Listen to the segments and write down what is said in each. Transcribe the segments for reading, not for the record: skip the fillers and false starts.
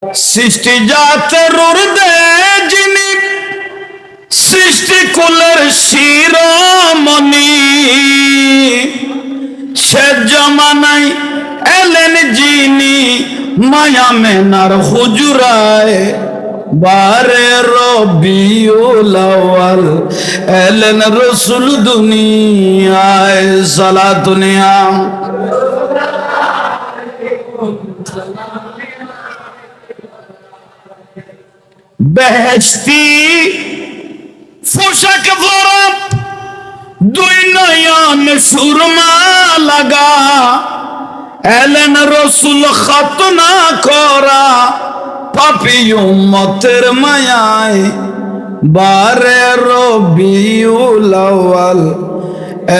সৃষ্টি জাতের উর্দে যিনি সৃষ্টি কুলের শিরোমণি, সে জমানায় এলেন যিনি মায়া মেনার হুজুরায়, বারে রবিউল আউয়াল এলেন রসুল দুনিয়ায়। সালাতুনিয়া বেহেশতি পোশাক পরা, দুই নয়ন সুরমা লাগা, এলেন রসুল খতনা করা পাপী উম্মতের মায়ায়, বারে রবিউল আউয়াল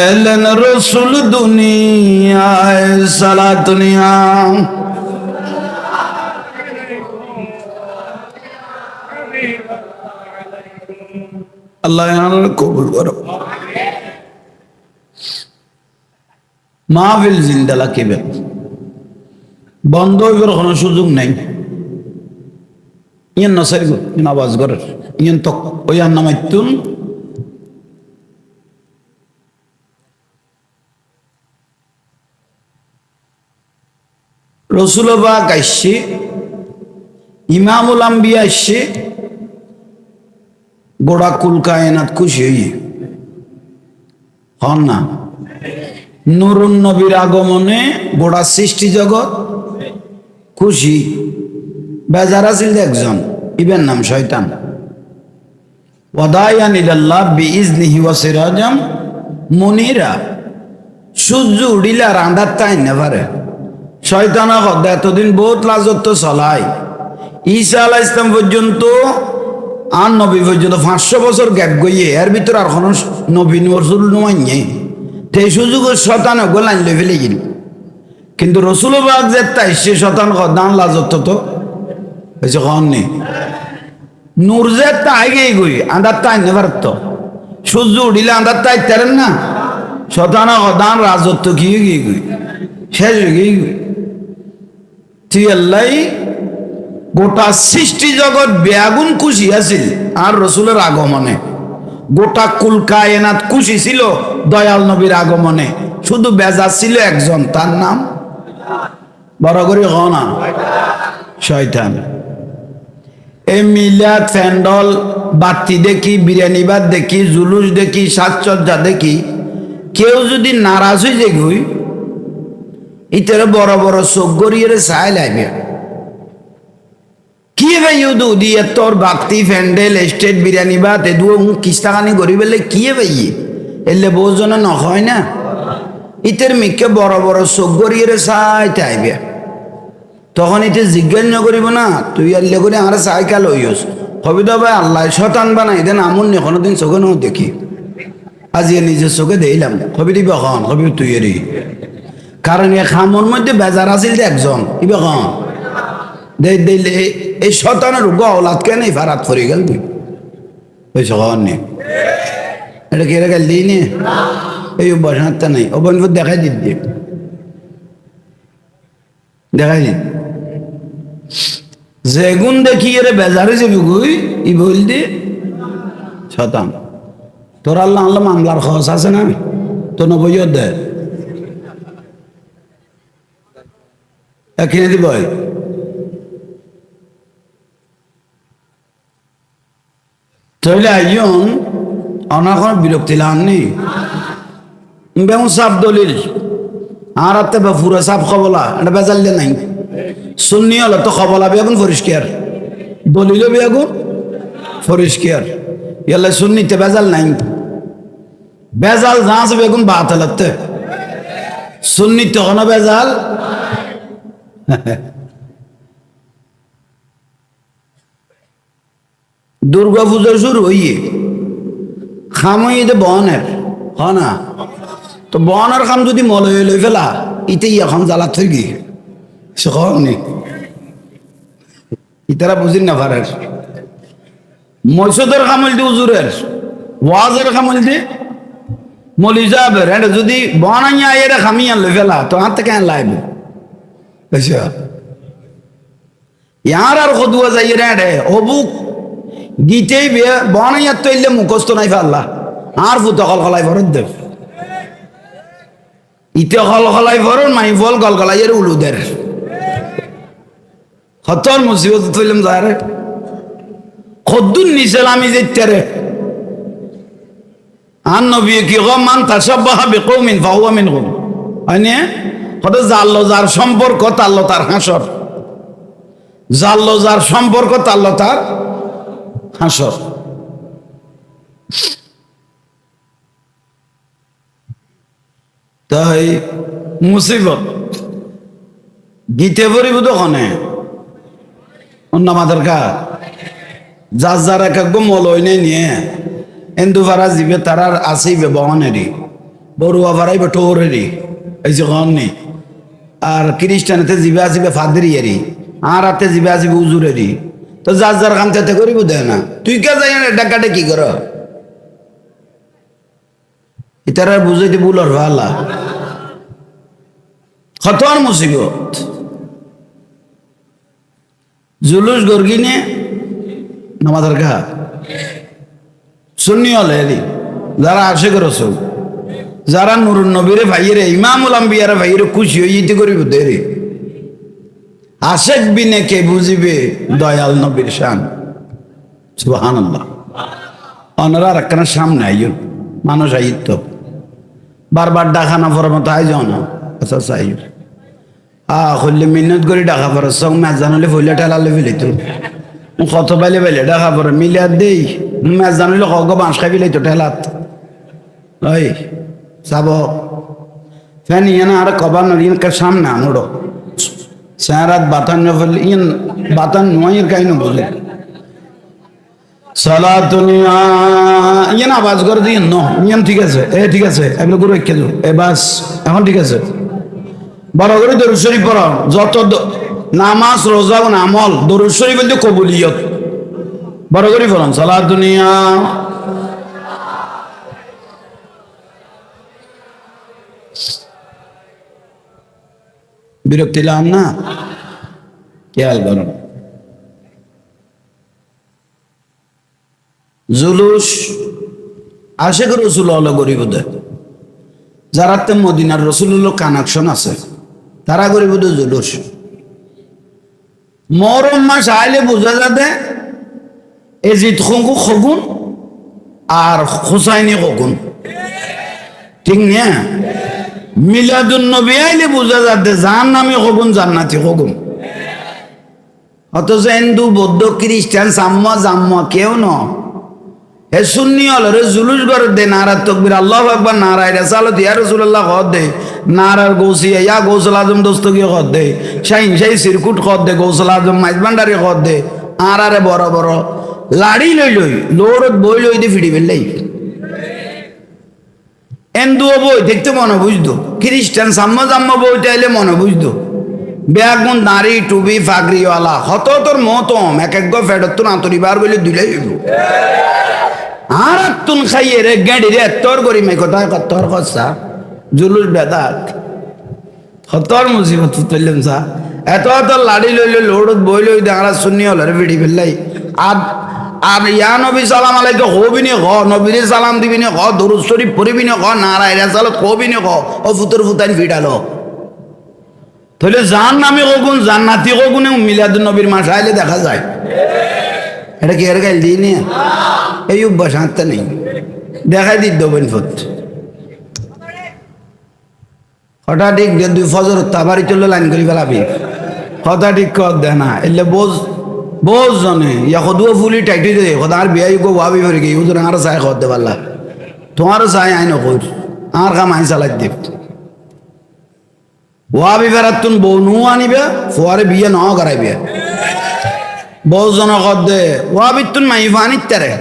এলেন রসুল দুনিয়ায়। সালাতুনিয়া আল্লাহ কবুল করো। মাহফিল জিন্দা রাখিবে, বন্ধ হইবার কোনো সুযোগ নাই। ইয়ান নসারি আওয়াজ করার ইয়ান তো ওয়ান নামাইতুন রসুল পাক আসছে, ইমামুল আম্বিয়া আসছে, গোড়া কুল কায়নাত খুশি হইয়ে হন না। নুরুন নবীর আগমনে গোড়া সৃষ্টি জগৎ খুশি। বেজার আছিল একজন, ইবেন নাম শয়তান। ওয়াদায়ান ইলাল্লাহ বিইজনিহি ওয়া সিরাজাম মুনিরা। সূর্য উড়িলে আর আন্ধার তাই না পারে। শয়তান এতদিন বহুত লাজত্ব চলাই। ঈসা আলাইহিস সালাম পর্যন্ত আর নবী পর্যন্ত 500 বছর গ্যাপ গইয়ে এর ভিতর আর কোনো নবী রসুল নমাইয়ে সেই সুযোগের শতান গোলাইন লই ফেলে গেল। কিন্তু রসুল বাগ যে তাই সে শতান দান লাজত তো হয়েছে কন নেই। নূর যে তাই গেই গই আন্দার তাই না পারত। সূর্য উঠিলে আন্দার তাই তেরেন না। শতান দান রাজত্ব কি গিয়ে গই শেষ হয়ে গিয়ে গই। তুই আল্লাহ গোটা সৃষ্টি জগৎ বেআগুন খুশি আছিল আর রসুলের আগমনে। গোটা কুল কায়নাত খুশি ছিল দয়াল নবীর আগমনে। শুধু বেজার ছিল একজন, তার নাম বড় করে না শয়তান। এই মিলাদ ফ্যান্ডল বাতি দেখি, বিরিয়ানি ভাত দেখি, জুলুস দেখি, সাজসজ্জা দেখি, কেউ যদি নারাজ হয়ে যায় গুই ইতারে বড় বড় চোখ গড়িয়ে চাই লাগবে। কি ভাই দিয়ে তোর বাতি ফ্যান্ডেল স্টেট বিরিয়ানি ভাত এদু কিস্তাকানি করি বলে কি ভাই এলে বহুজনে নয় না। ইতের মিকে বড় বড় চোখ গড়িয়ে চাই চাইবে। তখন এতে জিজ্ঞাসা করিব না তুই আল্লে করে আমার সাইকেল হইস হবি তো ভাই আল্লাহ শতান বানাই দেন আমন নে কোনোদিন চোখে ন দেখি। আজি নিজের চোখে দিলাম হবি দিবে কন হবি তুই এরি। কারণ এ খামর মধ্যে বেজার আছিল একজন ইবে কন দিলে এই শতানের গলাত কেন ফারাত করে গেল তুই ওই সহন নে এটা কেড়ে গেল দিই নে এই বসাতে নাই ওপেন দেখাই দিদি দেখাই দিন যেগুন দেখি এর বেজারে যাবি গুই ই বল দি শতান তোর আল্লাহ আল্লাহ মামলার খরচ আছে না তো নবই দে এখানে দিব তাহলে আইন অনার কোনো বিরক্তি লাননি বেমন সাপ দলিল আর আত্মে পুরো সাপ খবলা এটা বেজাল দিয়ে নাই। সুন্নি হলো তো খবলা বেগুন পরিষ্কার, দলিল বেগুন পরিষ্কার। ইয়ালে সুন্নিতে বেজাল নাই। বেজাল যাস বেগুন বাত লাগতে সুন্নিতে কোনো বেজাল দুর্গা পুজোর শুরু হইয়ে খামইতে বনের না তো বনের খাম যদি মলয় লই ফেলা ইতে এখন জ্বালা থই গিয়ে সে ইতারা বুঝিন না পারের মসজিদের খামল দি উজুরের ওয়াজের খামল দি মলি যাবে এটা যদি বনাইয়া এর খামিয়া লই ফেলা তো হাত থেকে লাইবে ইয়ার আর কদুয়া যাই রে অবুক গীতেই বনাইয়ার তো এলে মুখস্থ নাই ফাল্লা আর ফুত কলকলাই ভরত দেব ইতে কলকলাই ভরন মাই ফল কলকলাইয়ের উলুদের হতর মুসিবত তুললাম যারে খদ্দুন নিছেল আমি যেতে আর নবী কি মান তাসাব্বাহা বিকৌমিন ফাহুয়া মিনহুম হয়নি কত জাল্লো যার সম্পর্ক তাল্লো তার হাসর জাল্লো যার সম্পর্ক তাল্লো তার হাসর তাই মুসিবত গীতে পড়িব দোকানে অন্য মাদার কা যার যার এক এক মলই নেই নিয়ে এন্দু ভাড়া যাবে তারার আসিবে বহনেরই বড়ুয়া ভাড়াইবে টোরেরই এই যে গন্নি আর খ্রিস্টানেতে জিবে আসিবে ফাদরিয়েরই আর হাতে জিবে আসিবে উজুরেরই তো যার যার কাম তেতে করিব দেয় না তুই কে যাই ডাকাটে কি কর ইতারা বুঝাইতে বুলর ভালা খতর মুসিবত জুলুস গর্গিনে নামাজের ঘা সুন্নি হলে যারা আশেক রসুল যারা নুরুন নবীরে ভাইয়েরে ইমামুল আম্বিয়ারে ভাইয়েরে খুশি হইতে করিব দেরি আশেক বিনে কে বুঝিবে দয়াল নবীর শান সুবহানাল্লাহ অনারা রাখানা সামনে আইন মানুষ আইত বারবার ডাকানা পড়ার মতো আই যাও না আচ্ছা চাই হইলে মিন্নত করে ডাকা পড়ে সঙ্গ ম্যাচ জানালে ফইলে ঠেলালে ফেলে তো কত বাইলে বাইলে ডাকা পড়ে মিলিয়ার দেই ম্যাচ জানালে কগ বাঁশ খাই ফেলে তো ঠেলাত ওই চাব ফ্যান ইয়ানা আর কবার নদীর সামনে আনোড়ো সারাত বাতান ফেললে ইয়ান বাতান নোয়ের কাহিনী বলে সালাতুনিয়া ইয়ান আওয়াজ করে দিন ন ইয়ান ঠিক আছে ঠিক আছে এগুলো করে রেখে দাও বাস এখন ঠিক আছে বড় করে দরুদ শরীফ পড়ো যত নামাজ রোজা ও আমল দরুদ শরীফ বলতে কবুলিয়ত বড় করে পড়ুন সালাতুনিয়া বিরক্তি লাম না খেয়াল করুন জুলুস আশেক রসুল হলো গরিবদের যারা তে মদিনার রসুল্লাহ কানেকশন আছে তারা গরিবদের জুলুস মরম মাস আইলে বোঝা যাবে এজিদ খঙ্গু খগুন আর হুসাইনি খগুন ঠিক না মিলাদুন নবী আইলে বোঝা যাবে জাহান্নামী খগুন জান্নাতি খগুন অথচ হিন্দু বৌদ্ধ খ্রিস্টান সাম্মা জাম্মা কেউ ন হে সুন্নি হল রে জুলুস করে দে নারার তকবির আল্লাহু আকবার নারায় রিসালাত ইয়া রাসূলুল্লাহ কর দে নারার গৌসিয়া ইয়া গৌসুল আজম দস্তগীর কর দে শাইন শাই সিরকুট কর দে গৌসুল আজম মাইজবান্ডারি কর দে আরে বড় বড় লাড়ি লই লই লোড়ত বই লই দে ফিড়ি বেলাই হিন্দু বই দেখতে মনে বুঝতো খ্রিস্টান সাম্মা জাম্মা বই চাইলে মনে বুঝতো বেগুন দাড়ি টুপি ফাগরিওয়ালা হত তোর মতম এক এক গো ফেডত তো আতরিবার বলে দুলাই হইব আর তুন খাইয়ে রে গেড়ি রে তোর গরি মে কথা তোর কথা জুলুস বেদাত হতর মুসিবত তুললেন সা এত এত লাড়ি লইলে লোড়ত বই লই দাঁড়া শুনি হল রে ভিড়ি ফেললাই আর ইয়া নবী সালাম আলাইকে হবিনি হ নবীরে সালাম দিবিনি হ দরুদ শরীফ পড়িবিনি হ নারায় রিসালাত কবিনি হ ও ফুতর ফুতাইন ফিডালো তাহলে জাহান্নামী কগুন জান্নাতি কগুনে মিলাদুন নবীর মাস আইলে দেখা যায় এটা কি এর গাইল দিই নি এই অভ্যাস হাঁটতে নেই দেখাই দিত দেবেন ফুট হঠাৎ ঠিক দুই ফজর তাবারি চললে লাইন করি পেলাবি হঠাৎ ঠিক কর দে না এলে বোঝ জনে ইয়া সদুয়া ফুলি টাইটি দে সদা আর বিয়াই গো ভাবি ভরে গিয়ে ওদের আর চাই খর দে পারলা তোমারও চাই আই নকর আর কাম আই চালাই দেব ওয়াবি ফেরাতুন বনু আনিবে ফুয়ারে বিয়ে ন করাইবে বহুজন কর দে ওয়াবিতুন মাই ফানিত তারে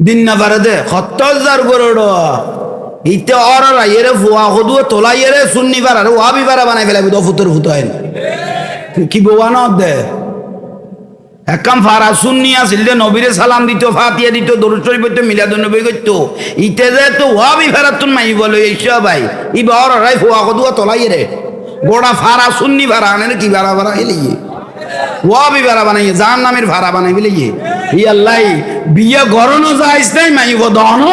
দিন না পারে দে ৭০,০০০ গরুড় ইতে অর রাইরে ফুয়া হদুয়া তোলাইরে সুন্নি পার আর ওয়াবি পারা বানাই ফেলাবি তো ফুতর ফুতাইন কি বোয়া ন দে একদম ফারা সুন্নি আসিল দে নবীরে সালাম দিত ফাতিয়া দিত দরুদ শরীফ পড়তো মিলাদুন নবী করতো ইতে যে তো ওয়াবি ফেরাতুন মাই বলে এইসব ভাই ই বর রাই ফুয়া হদুয়া তোলাইরে গোড়া ফারা সুন্নি পারা আনে কি বাড়া বাড়া এলিয়ে ওয়াবি ভাড়া বানাইয়ে জাহান নামের ভাড়া বানাই বলে ই আল্লাহ বিয়ে গরনো যাইস নাই মাইব দহনো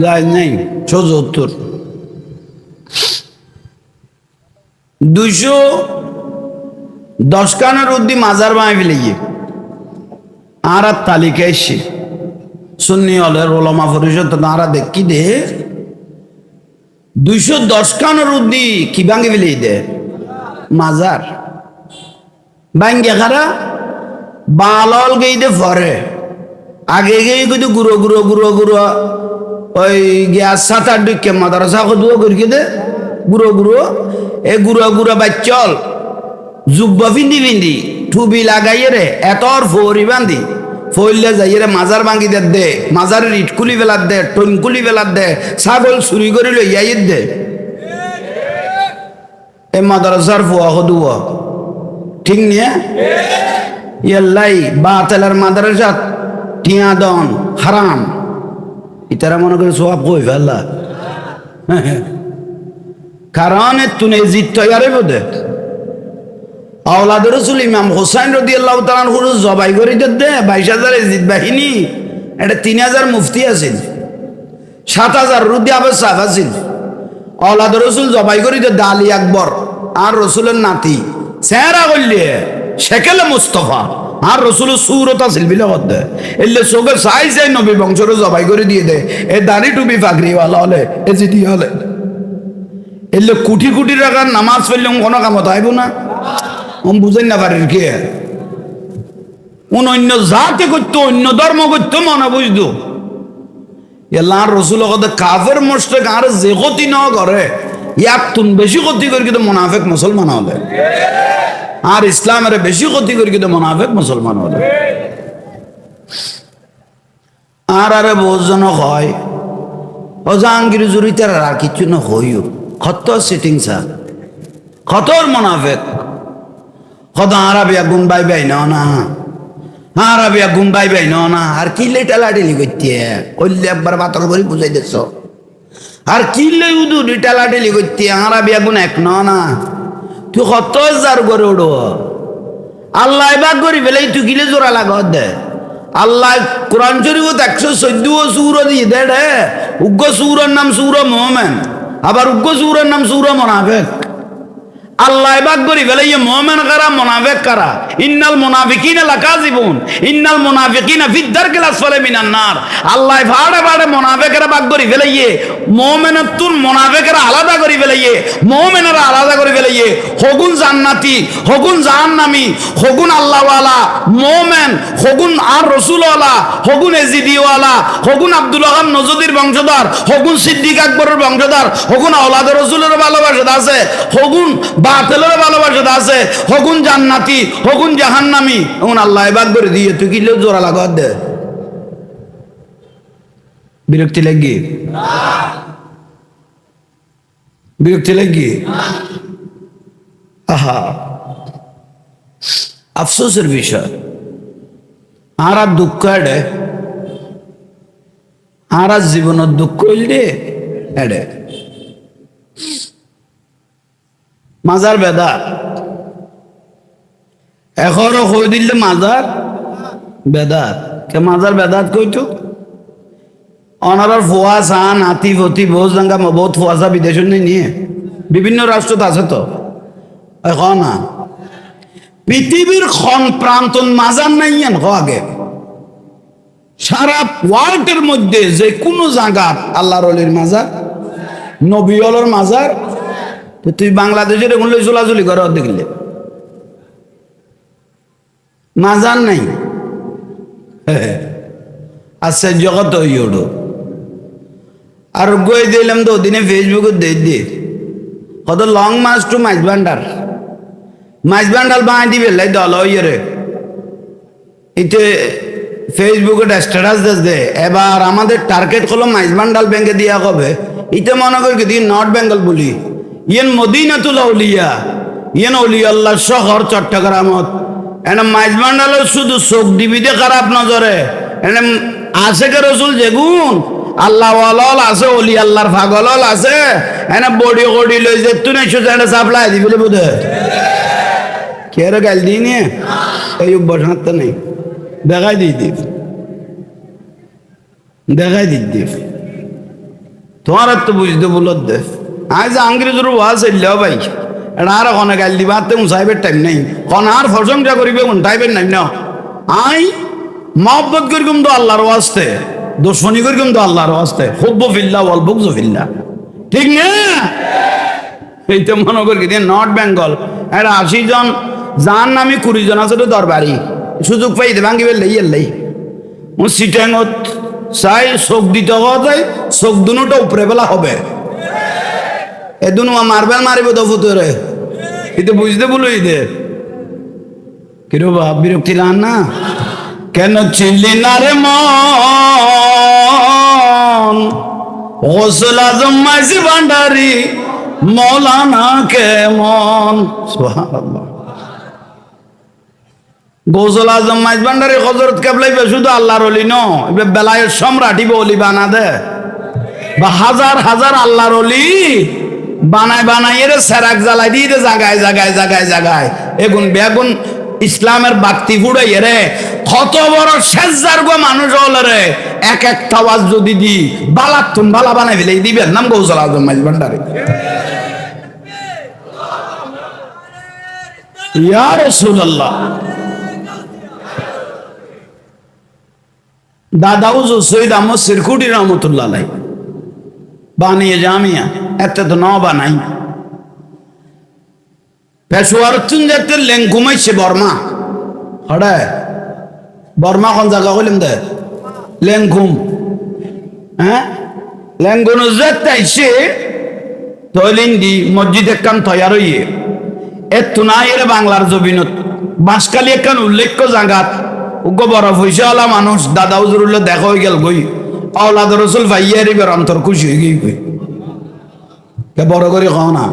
যাই নাই ৭৪ ২১০ কানের উদ্দি মাজার বানাই ফেলে আর তালিকা এসে সুন্নি হলের ওলামা পরিষদ তারা দেখি দে ২১০ কানের উদ্দি কি ভাঙি ফেলে দে মাজার ভাঙ্গে খারা বালল গেই দে ফরে আগে গেই কিন্তু গুঁড়ো গুঁড়ো গুঁড়ো গুঁড়ো ওই গ্যাস ৭-৮ ডিকে মাদ্রাসা দুয়ো করি দে গুঁড়ো গুঁড়ো এ গুঁড়ো গুঁড়ো বাচ্চল জুব্বা ফিন্দি ফিন্দি টুবি লাগাইয়ে রে এতর ফৌরি বান্ধি ফইলে যাইয়ে রে মাজার ভাঙ্গি দে মাজারের ইট কুলি বেলার দে টন কুলি বেলার দে ছাগল চুরি করে লইয়াই দে এ মাদ্রাসার ফুয়া হদুয়া ঠিক নিয়ে ইয়াল্লাই বাতেলার মাদ্রাসা টিয়া দন হারাম ইতারা মনে করে সব কই ফেললা কারণ তুনে জিত তৈরি বোধে আওলাদ রসুল ইমাম হোসাইন রাদিয়াল্লাহু তাআলা হুরু জবাই করে দে ২২,০০০ জিত বাহিনী এটা ৩,০০০ মুফতি আছিল ৭,০০০ রুদি আবার সাফ আছিল আওলাদ রসুল জবাই করে দে আলী আকবর আর রসুলের নাতি চেহারা করলে শেকেলে মুস্তফা আর রসুলের সুরত আছিল বিলে করতে এলে চোখে চাই চাই নবী বংশর জবাই করে দিয়ে দে এ দাড়ি টুপি ফাকরিওয়ালা হলে এ জিদি হলে এলে কোটি কোটি টাকার নামাজ পড়লে কোনো কামত আইব না বুঝেন না পারেন কে অন্য জাতি করতো অন্য ধর্ম করতো মনে বুঝতো এলার রসুল কাফের মোশরিক আর যে ক্ষতি ন করে ইয়াক তুন বেশি ক্ষতি করি কিন্তু মুনাফিক মুসলমান হলে আর ইসলামের বেশি ক্ষতি করি কিন্তু মুনাফিক মুসলমান হলে আর আরে বহুজন হয় ও জাহাঙ্গীর জুরিতে আর কিছু না হইও কত সিটিং সা কতর মুনাফিক কত আরবিয়া গুম বাই বাই না আরবিয়া গুম বাই বাই না আর কি লেটালাটেলি করতে কইলে একবার বাতল করে বুঝাই দিছ আর কি লে উদু লেটালাটেলি করতে আরবিয়া গুণ এক না তুই কত যার করে উড়ো আল্লাহ এবার করি বেলাই তুই কিলে জোড়া লাগা দে আল্লাহ কোরআন শরীফ ১১৪ সূরা দিয়ে দে রে উগ্র সূরার নাম সূরা মুমিন আবার উগ্র সূরার নাম সূরা মুনাফিক আল্লাহ এবার করি বেলাই মুমিন কারা মুনাফিক কারা ইন্নাল মুনাফিকিনা লাকাযিবুন ইন্নাল মুনাফিকিনা ফিদ দারকিল আসফালি মিনান নার আল্লাহ ভাড়ে ভাড়ে মুনাফিকরা বাগ করি বেলাই মুমিনাতুন মুনাফিকরা আলাদা করি বেলাই মুমিনরা আলাদা করি বেলাই হগুন জান্নাতি হগুন জাহান্নামী হগুন আল্লাহওয়ালা মুমিন হগুন আর রাসূলওয়ালা হগুন এজিদিওয়ালা হগুন আব্দুল ওয়াহাব নজদীর বংশধর হগুন সিদ্দিক আকবরের বংশধর হগুন আওলাদ রাসূলের ভালোবাসা আছে হগুন বাতিলের ভালোবাসা আছে হগুন জান্নাতি হগুন জাহান্নামী হগুন আল্লাহ এবার করে দিয়ে তুই কি জোড়া লাগা দে বিরক্তি লাগি বিরক্তি লাগি আহা আফসোসের বিষয় আর দুঃখ এডে আর জীবনের দুঃখ হইলে এডে মাজার বেদা এখনো কই দিলে মাজার বেদাত কে মাজার বেদাত কইতো অনারার ফোয়া চা নাতি ফতি বহু জাঙ্গা বহুত ফোয়া চা বিদেশ নিয়ে বিভিন্ন রাষ্ট্রত আছে তো এখন না পৃথিবীর খন প্রান্তন মাজার নাই আগে সারা ওয়ার্ল্ডের মধ্যে যে কোনো জায়গা আল্লাহর ওলির মাজার নবী ওলির মাজার তুই বাংলাদেশের এগুলো চলাচলি করে দেখলে মাজার নাই আচ্ছা জগৎ ওড়ো আর গই দিলাম তো দিনে ফেসবুকে দিয়ে কত লং মার্চ টু মাইজ ভান্ডার বাঁই দিবে লাই দল ইয়ে এতে ফেসবুকে স্ট্যাটাস দে এবার আমাদের টার্গেট হলো মাইজ ভান্ডার ব্যাংকে দিয়া কবে ইতে মনে করি কি নর্থ বেঙ্গল বলি ইয়েন মদিনাতুল আউলিয়া ইয়েন আউলিয়া আল্লাহ শহর চট্টগ্রামত এনে মাইজ ভান্ডারের শুধু চোখ দিবিতে খারাপ নজরে এনে আছে কে রসুল যেগুন আল্লাহ আছে অলি আল্লাহর পাগল আছে এনে বডি গড়ি লই যে তুই সোজা সাপ্লাই দিবলে বোধ কে গাল দিই নিয়ে এই অভ্যাস হাঁটতে নেই দেখাই দিই দিব দেখাই দিই তোমার তো বুঝতে বলত দে আজ আংরেজের ওয়াজ এলেও ভাই এটা আর ওখানে গাল দিবা তে উঁচাইবের টাইম নেই কোন আর প্রশংসা করিবে উঠাইবের নাই না আই মহব্বত করিম তো আল্লাহর ওয়াস্তে দুশ্মনী করিম তো আল্লাহর ওয়াস্তে হুব্ব ফিল্লাহ ওয়াল বুগযু ফিল্লাহ ঠিক না এই তো মনে করি নর্থ বেঙ্গল এটা 80 জন যার নামে 20 জন আছে তো দরবারি সুযোগ পাইতে ভাঙিবে লাই ও সিটাঙ্গত চাই চোখ দিতে যায় চোখ দুটা উপরে বেলা হবে এ দুনো মারবেল মারিব তো ফুতুরে এটা বুঝতে বলই দে কিরো বাপ বিরক্তি লান না কেন চিনলি না রে মন গৌসুল আজম মাঝি ভান্ডারি মৌলানা কেমন সুবহানাল্লাহ গৌসুল আজম মাঝি ভান্ডারি হযরত কেবলাইবে শুধু আল্লাহর ওলি ন এবে বেলায়ের সম্রাট ইবে ওলি বানা দে বা হাজার হাজার আল্লাহর ওলি বানায় এর সেরাক জ্বালাই দিয়ে জাগায় জাগায় জাগায় জাগায় এগুন বেগুন ইসলামের বাক্তি ফুড়াই রে কত বড় শেষজার গো মানুষ হল রে এক একটা ওয়াজ যদি দি বালাতুন বালা বানাই ফেলে দিবেন নাম গৌসুল আজম মাঝি ভান্ডারি ইয়া রাসূলুল্লাহ দাদা হুজুর সৈয়দ আহমদ সিরকুটি রহমতুল্লাহ আলাইহি বানিয়ে জামিয়া এত তো ন বানাই পেশোয়ার চুনজাতের লেং ঘুমাইছে বর্মা হড়ে বর্মা কোন জায়গা কইলেন দে লেংঘুম হ্যাঁ লেংগুন যাইছে তৈলিন দি মসজিদ একখান তৈয়ার হইয়ে এত নাই এর বাংলার জমিনত বাঁশখালী একখান উল্লেখ্য জায়গাত উগ্র বড় পয়সাওয়ালা মানুষ দাদা হুজুরুল্লাহ দেখা হয়ে গেল গই আওলাদ রসুল ভাইয়ার এবার অন্তর খুশি হয়ে গই বড় করে খাও না